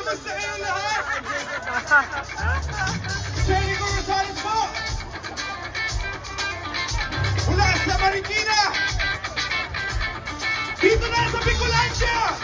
Kamusta kayong lahat? Jenny Rosales po! Mula sa Marikina! Dito na sa Bicolancia!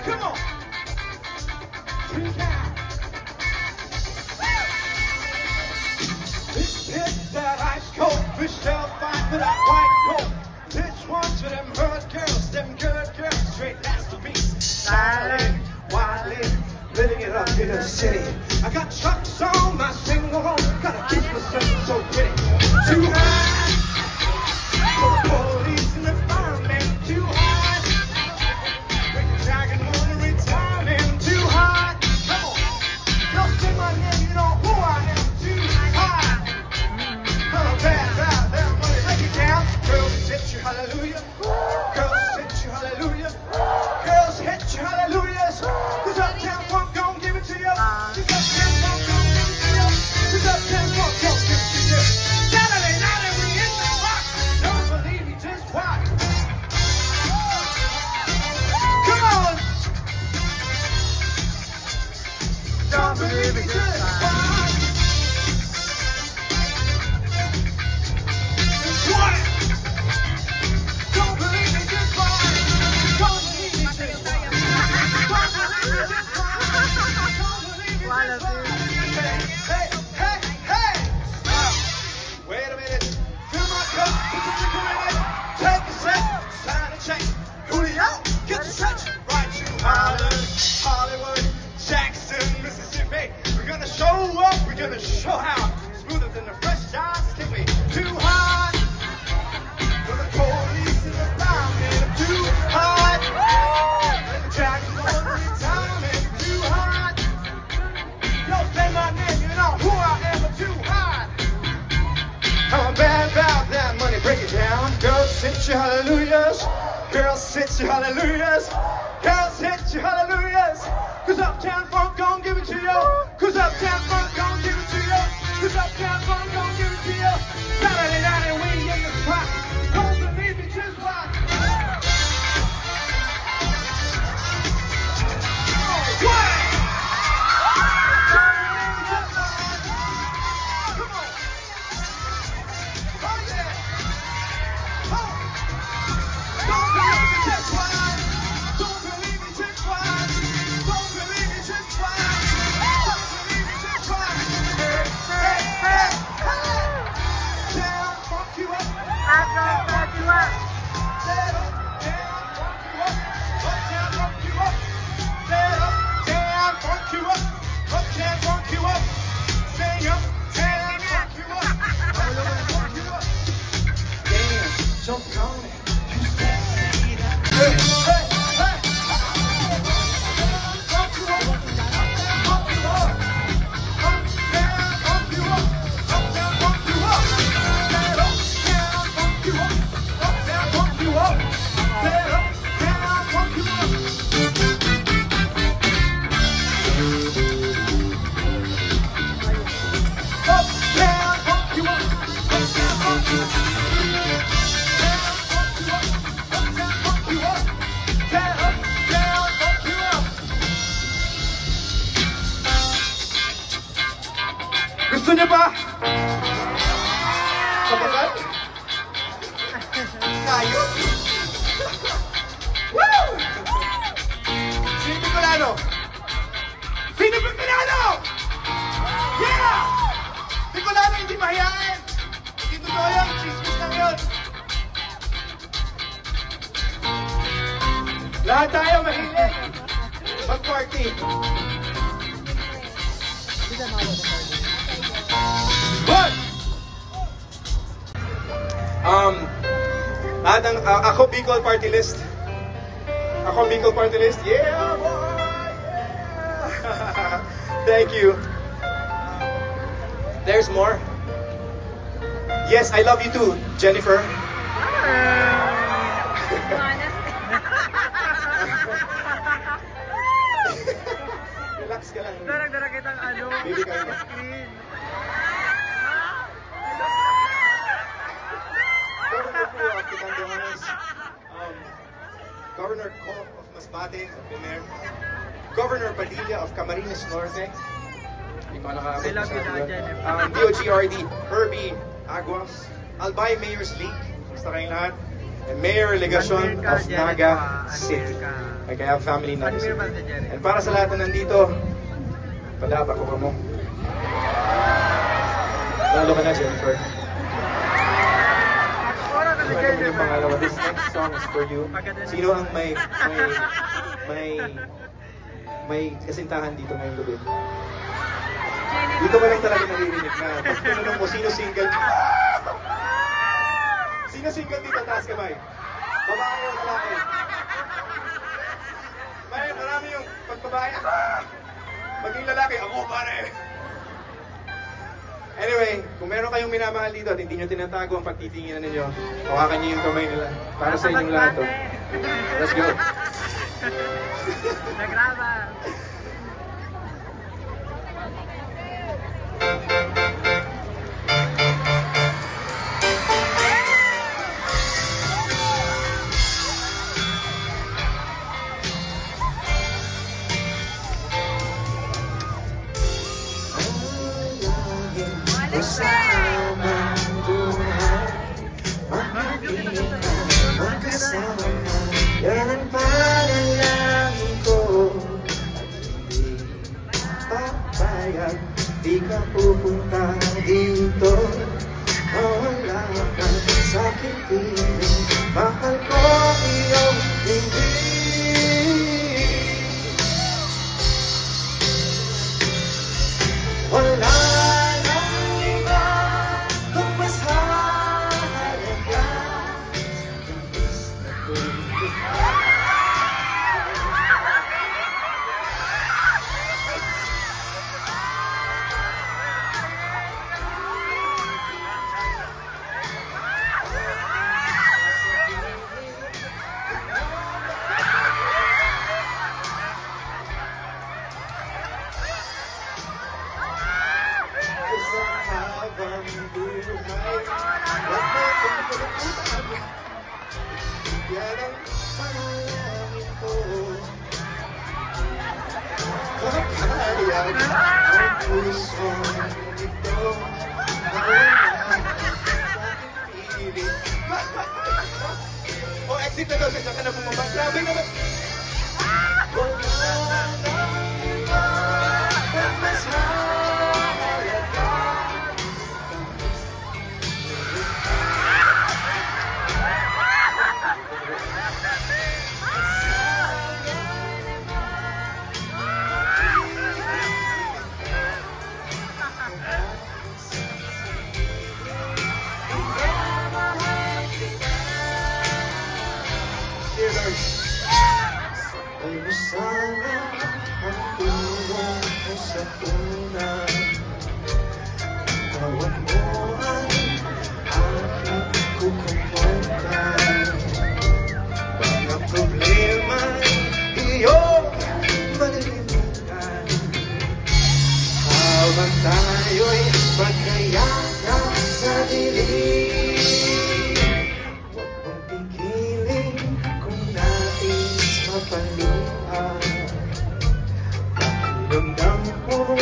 Come on! Michelle fight for that white gold. This one's for them hurt girls, them good girls, straight last to me. Styling, wilding, living it up in the city. I got trucks on my single road, gotta keep myself so pretty. Too high for the police and the firemen. Too high, Rick Dragon wanna retire him. Too high, come on, don't say my name, you know who I am. Too high, girls hit you hallelujah, girls hit you hallelujah, girls hit you hallelujahs. Cause Uptown Funk gon' give it to you. Cause Uptown Funk gon' give it to you. Cause Uptown Funk gon' give it to you. Saturday night and we in the rock. Don't believe me, just watch. Come on. Don't believe me, just watch. What? Wait a minute, fill my cup, put some liquor in it, take a sip, sign a check, Julio, get the stretch, right to Holland, Hollywood, Jackson, Mississippi. We're gonna show up, we're gonna show out, smoother than the fresh eyes can be. Too hot, for the police and the firemen. I'm too hot, and the Jackson on retirement. Too hot, don't say my name, you know who I am. I'm too hot. I'm bad about that money, break it down. Girls hit you hallelujahs. Girls hit you hallelujahs. Girls hit you hallelujahs. Cause Uptown Funk gon' give it to you. Cause Uptown Funk gon' give it to you. Cause Uptown Funk gon' give it to you. Saturday night and we in the spot. Don't believe me, just watch. What? Jump on it, you sexy. Hey, hey, hey. Pump you up, pump you up, pump down, pump you up, pump down, pump you up. Set up, down, pump you up, pump down, pump you up. Set up, down, pump you up. Up, down, pump you up, up, down, pump you up. Gusto niyo ba? Kapatid? Kayo? Woo! Sino Bicolano? Sino Bicolano? Yeah! Bicolano hindi mahiyain! Hindi totoo yan, chismis lang yun. Lahat tayo mahilig. Mag-party. What? Ako Bicol Party List. Ako, Bicol Party List. Yeah, boy! Thank you. There's more. Yes, I love you too, Jennifer. Relax ka lang. Darag-darag kitang ano. Baby ka na. Screen. Governor po of Kitanduanes, Governor Co of Masbate, of Pimer, Governor Padilla of Camarines Norte, hindi ko nakakabot I love you, sa Jennifer. DOGRD, Herbie Aguas, Albay Mayor's League, gusto kayong lahat, and Mayor Legacion of Naga City. Ay kaya family Naga City. And para sa lahat na nandito, padaba ko ka mo. Lalo ka na, Jennifer. Ano yung pangalawa? This next song is for you. Sino ang may kasintahan dito ngayong gabi? Dito ka lang talaga naririnig na. Pag tinanong mo, sino single? Sino single dito? Taas kamay. Babae o lalaki? Marami yung pagbabae. Pag yung lalaki, ako pare. Anyway, kung meron kayong minamahal dito at hindi nyo tinatago ang pagtitinginan ninyo, hawakan nyo yung kamay nila. Para sa inyong lahat to. Let's go. Nagraba. Yan ang panalangin ko at hindi papayag, di ka pupunta dito. Mawala ka sa aking piling, mahal ko iyong hindi. Wala nang iba kung mas halaga. Yan ang panalangin ko. Kakayag ang puso nito. Nawala sa piling. Oh, exit na daw. Saan ka na bumaba? Grabe naman. Wala nang iba kung mas mahalaga. Ay mo sana ang tulong ko sa unang tawag mo ang aking kukumontan. Mga problema'y iyong malilimutan habang tayo'y magkayakap sa dilim. Huwag mong pigilin kung nais mapaluhan. Pakiramdam mo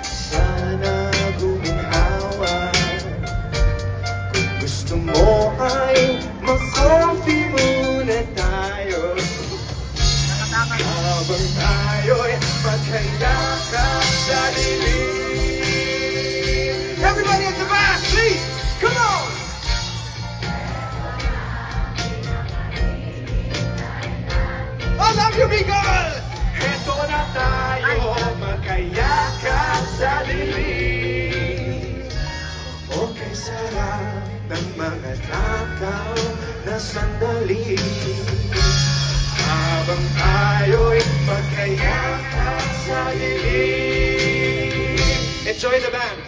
sana guminhawa. Kung gusto mo ay mag-coffee muna tayo habang tayo'y magkayakap sa dilim. Everybody at the back, please! Come on! I love you, Bicol! Heto na tayo, magkayakap sa dilim. Okay, sarap ng mga takaw na sandali. habang tayo'y magkayakap sa dilim. Enjoy the band!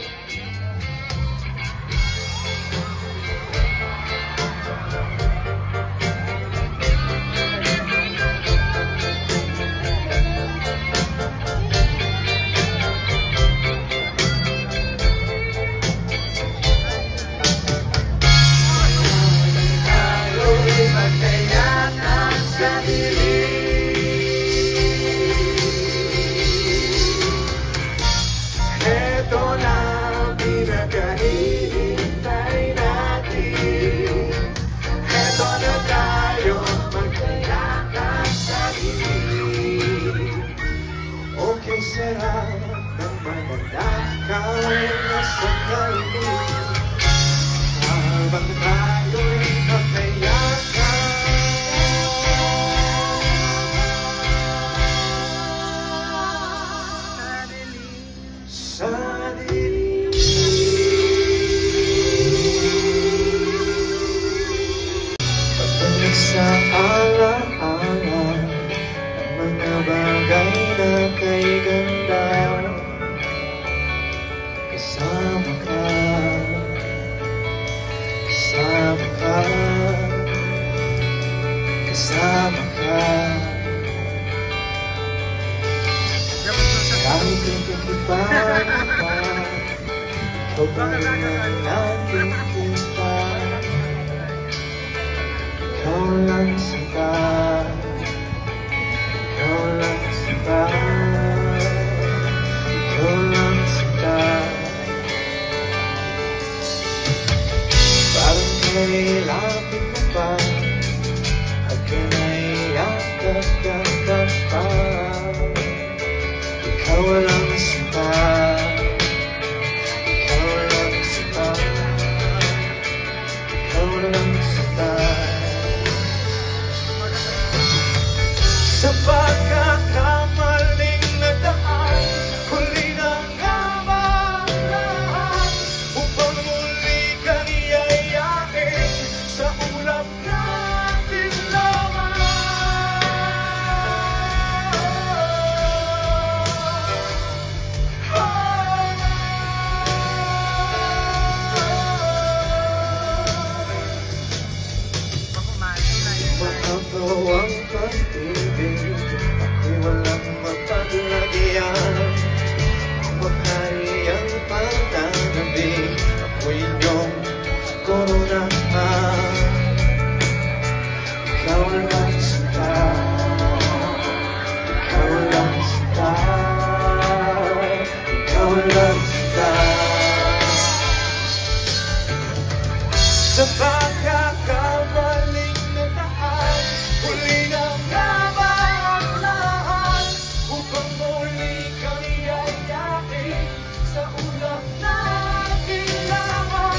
Sarap ng mananakaw na sandali habang tayo'y magkayakap sa dilim. Pagdating sa alaala ng mga bagay na kay ganda, kasama ka, kasama ka, kasama ka. Kahit nagkikita pa, ikaw ba rin ang nakikita? Ikaw lang sita, ikaw lang sita, ikaw lang sita. Parang nilapit mo pa at kinayakap ka pa. Ikaw lang sita, ikaw lang sita, ikaw lang sita. Sa pagkakamaling nadaan, huli na nga ba ang lahat upang muli kang iyayain sa ulap natin lamang? Mahaba ang pag-ibig, ako'y walang mapaglagyan. Kung makayang pananabig, ako'y inyong koronahan. Ikaw lang sita, ikaw lang sita, ikaw lang sita. Sa pagkakamaling nadaan, huli na nga ba ang lahat upang muli kang iyayain sa ulap natin lamang?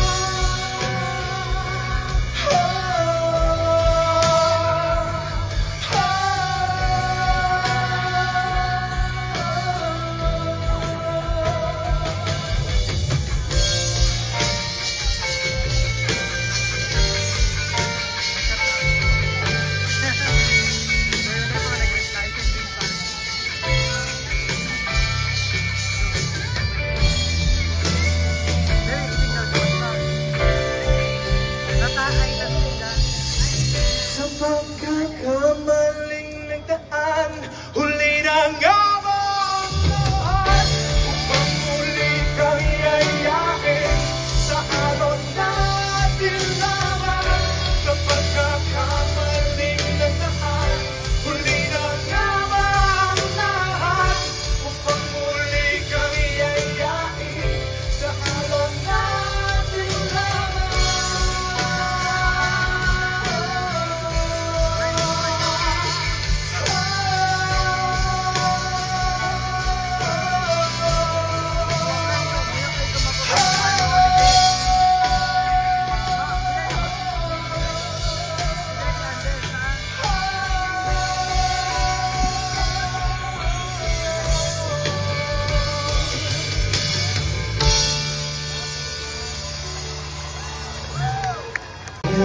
Sa pagkakamaling nagdaan, huli na nga ba ang lahat upang muli kang iyayain sa alon natin lamang? Sa pagkakamaling nagdaan, huli na nga ba ang lahat upang muli kang iyayain sa alon natin lamang?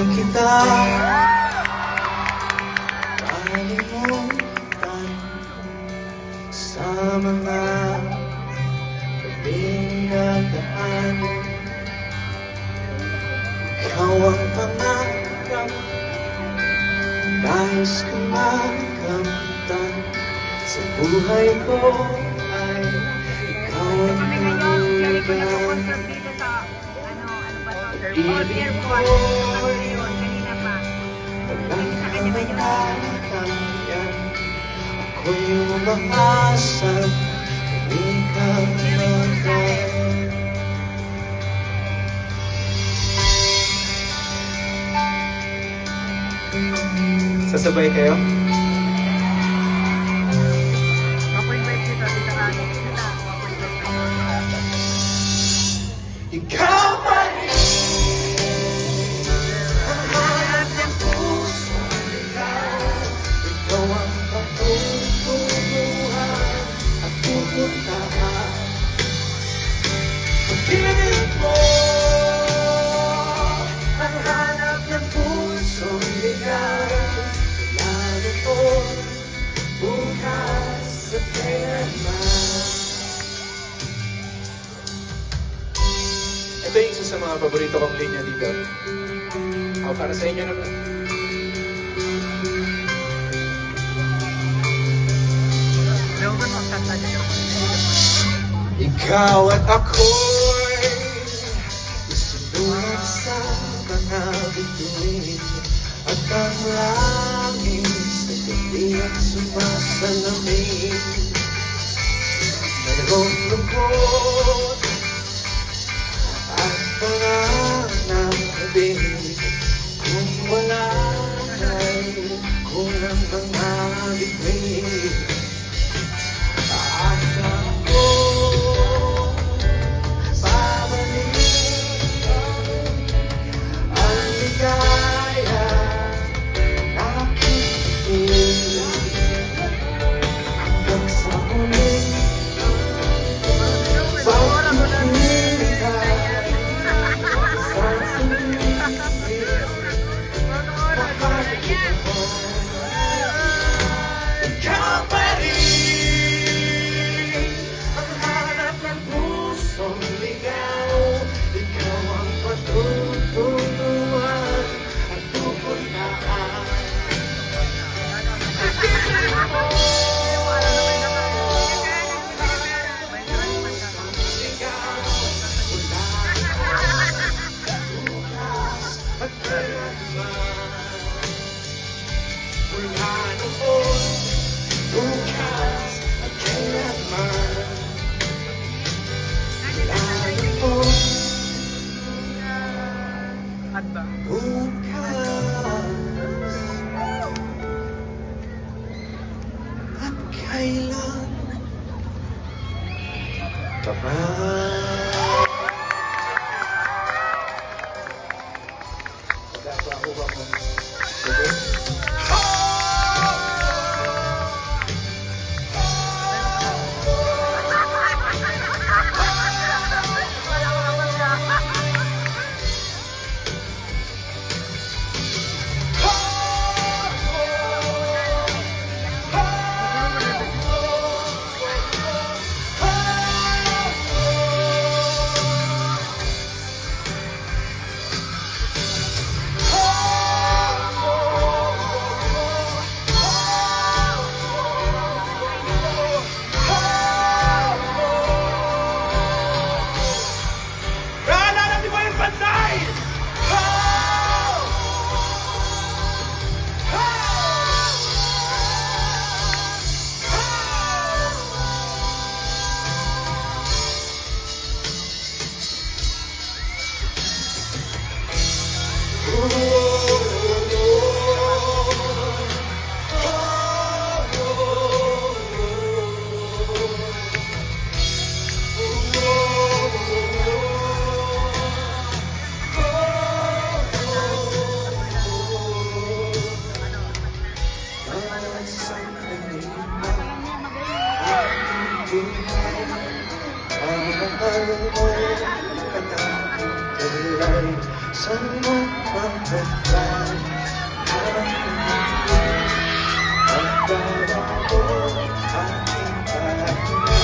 Kita, mahal mo. mga gabing nagdaanan. Ikaw ang pangarap, nais kong makamtan. Sa buhay ko ay ikaw ang pangarap. Ibig ko'y walang kalayaan. Ako'y umaasang hindi ka magkaya. Sasabay kayo? Ikaw pa rin ang hanap ng pusong ligaw. Ikaw ang patutunguhan at pupuntahan. Pag-ibig mo ang hanap ng pusong ligaw. Lalo ko bukas sa kailanman. Ito yung isa sa mga paborito kong linya dito. Para sa inyo naman. Ikaw at ako'y isunod sa mga bituin. At ang langit sa gabi at sumasalamin. Mayroong lungkot at panganambing. Kung wala ay kulang mga bituin. At ako babalik ang ligaya nakikita hanggang sa huling pagkikita sa sinig nakakita ko. Ikaw pa rin ang hanap ng pusong ligaw. Ikaw ang patutunguhan at pupuntahan. Mula noon, bukas at kailanman. Mula noon, bukas at kailan pa man. Ang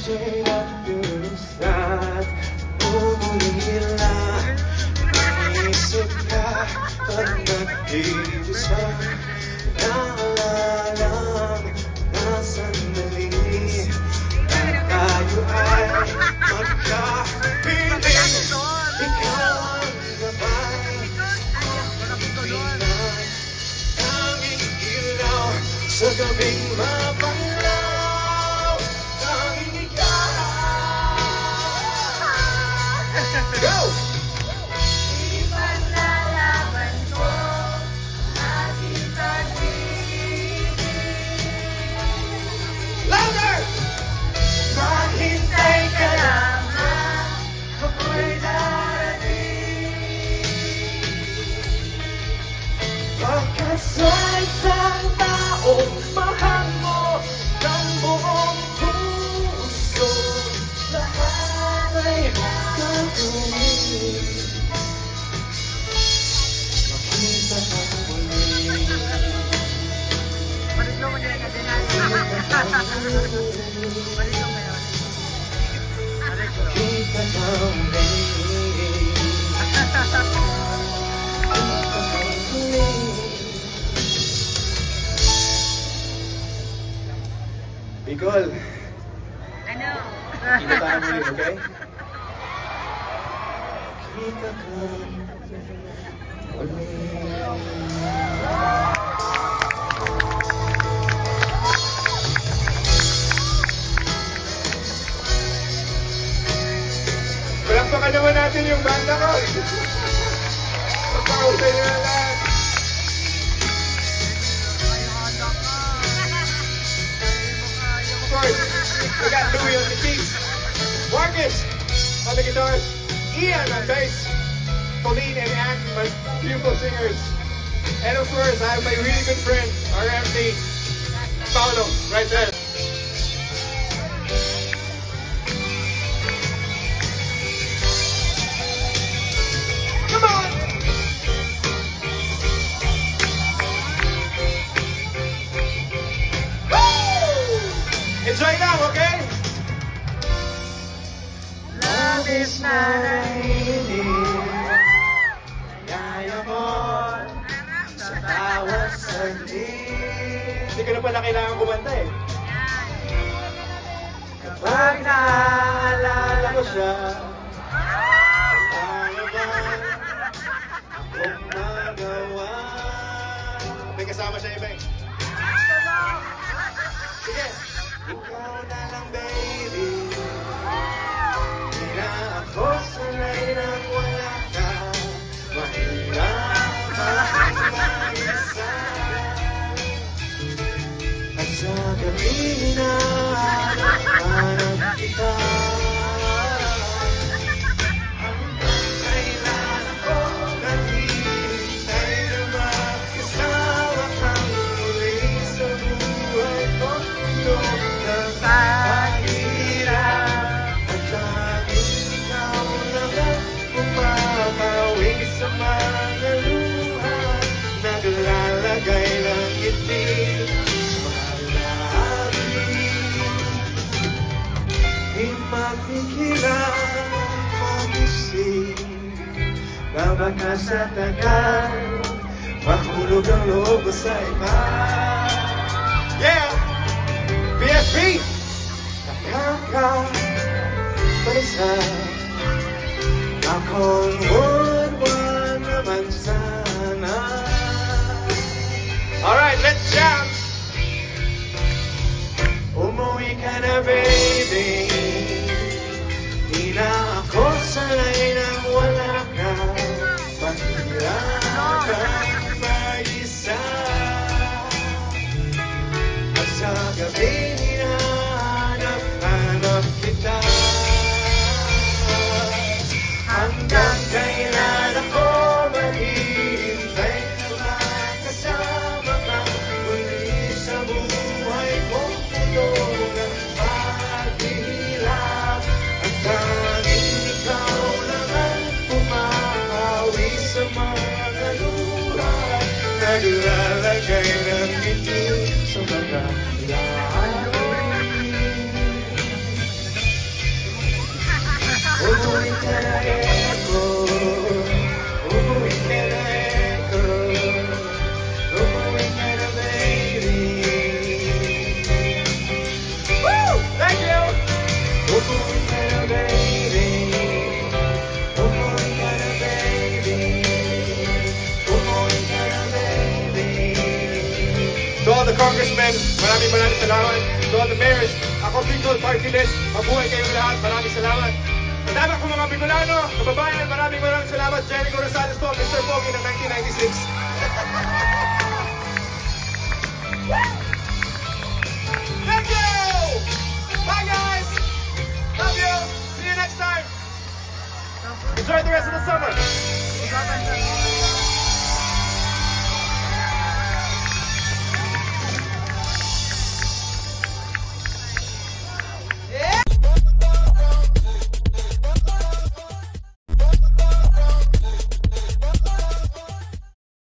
siya'y nagdulusat. Umulila, naisip ka pag nag-iisa. Naalalang na sandali na tayo ay magkapiling. Ikaw ang gabay, tanging ilaw sa gabing mapanglaw. Tanging ikaw. Go! Ipaglalaban ko aking pag-ibig. Louder! Maghintay ka lamang, ako'y darating. Pagkat sa isang taong mahal mo ng buong puso, lahat ay gagawin. Makita ka muli. Balik mo din kasi natin. Balik mo ngayon. Makita ka muli. Makita ka muli. Bicol, Ano? kita tayo muli, okay? Kita ka muli. Palakpakan naman natin yung banda ko. Pagpakausay nyo na lahat. Of course, we got Louie on the keys, Marcus on the guitars, Ian on bass, Pauline and Anne, my beautiful singers. And of course, I have my really good friend, our MC, Paolo, right there. Come on! Woo! Enjoy now, okay? Love is not a Kaya mo sa bawat sandi. Hindi ko na pala kailangan kumanta eh. Kapag naalala ko siya, paano ba akong magawa? May kasama siya iba eh. Sige, ikaw na lang baby. Hindi na ako sanay na wala ka. Mahirap ang mag-isa. At sa gabi na hanap kita. Hanggang kailan ako naghihintay na magkasama kang muli sa buhay ko. Tulog ng paghirap. At laging ikaw naman bumabawi sa mga luha. Naglalagay ng ngiti sa mga labi. Di makikilala magising na baka sa tagal mahulog ang loob ko sa iba. Yeah! BFB! Nakakapaisa akong wala naman sana. Alright, let's jam! Umuwi ka na baby. Di na ako sanay nang wala ka. Mahirap ang mag-isa. At sa gabi hinahanap-hanap kita. Hanggang kailan ako maghihintay na makasama ka muli sa buhay kong tulog ng paghihirap. At tanging ikaw naman pumahawi sa mga luha. Naglalagay ng ngiti sa mga lahat. To all the congressmen, maraming salamat. To all the mayors, ako Bicol Party List, mabuhay kayong lahat, maraming salamat. Sa dami ko mga Bicolano, kababayan, maraming salamat. Jericho Rosales po, Mr. Pogi ng 1996.